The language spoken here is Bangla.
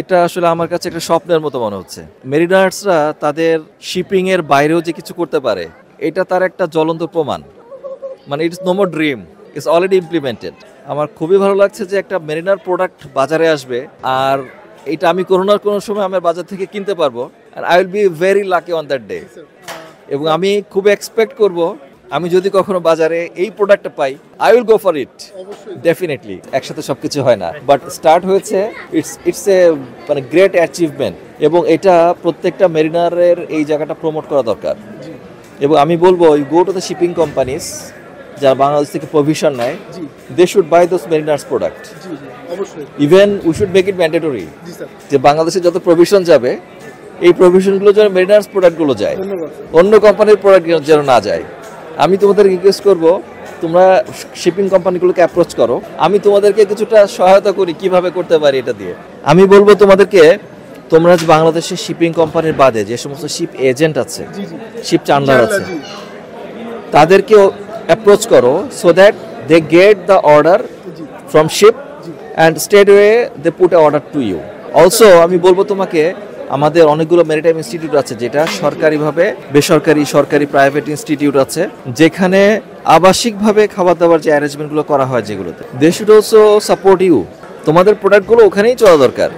এটা আসলে আমার কাছে একটা স্বপ্নের মতো মনে হচ্ছে। মেরিনার্সরা তাদের শিপিং এর বাইরেও যে কিছু করতে পারে, এটা তার একটা জ্বলন্ত প্রমাণ। মানে it's no more dream, it's already implemented. আমার খুবই ভালো লাগছে যে একটা মেরিনার প্রোডাক্ট বাজারে আসবে, আর এটা আমি কোনো না কোনো সময় আমার বাজার থেকে কিনতে পারবো। আর I will be very lucky on that day. এবং আমি খুব এক্সপেক্ট করব, আমি যদি কখনো বাজারে এই প্রোডাক্টটা পাই, I will go for it definitely. একসাথে সবকিছু হয় না, বাট স্টার্ট হয়েছে, ইটস এ মানে গ্রেট অ্যাচিভমেন্ট। এবং এটা প্রত্যেকটা মেরিনারের এই জায়গাটা প্রমোট করা দরকার। এবং আমি বলবো, you go to the shipping companies যারা বাংলাদেশ থেকে প্রভিশন নেয়, they should buy those mariners product. Even we should make it mandatory যে বাংলাদেশে যত প্রভিশন যাবে, এই প্রভিশনগুলো যেন মেরিনার্স প্রোডাক্টগুলো যায়, অন্য কোম্পানির প্রোডাক্ট যেন না যায়। আমি তোমাদের রিকোয়েস্ট করব, তোমরা শিপিং কোম্পানিগুলোকে অ্যাপ্রোচ করো, আমি তোমাদেরকে কিছুটা সহায়তা করি কিভাবে করতে পারি এটা দিয়ে। আমি বলবো তোমাদেরকে, তোমরা যে বাংলাদেশের শিপিং কোম্পানির বাদে যে সমস্ত শিপ এজেন্ট আছে, শিপ চান্ডার আছে, তাদেরকে অ্যাপ্রোচ করো, so that they get the order from ship and straight way they put a order to you. Also আমি বলবো তোমাকে, আমাদের অনেকগুলো মেরিটাইম ইনস্টিটিউট আছে, যেটা সরকারিভাবে, বেসরকারি, সরকারি, প্রাইভেট ইনস্টিটিউট আছে, যেখানে আবাসিকভাবে খাবার দাবার যে অ্যারেঞ্জমেন্টগুলো করা হয়, যেগুলোতে they should also support you. তোমাদের প্রোডাক্টগুলো ওখানেই চলা দরকার।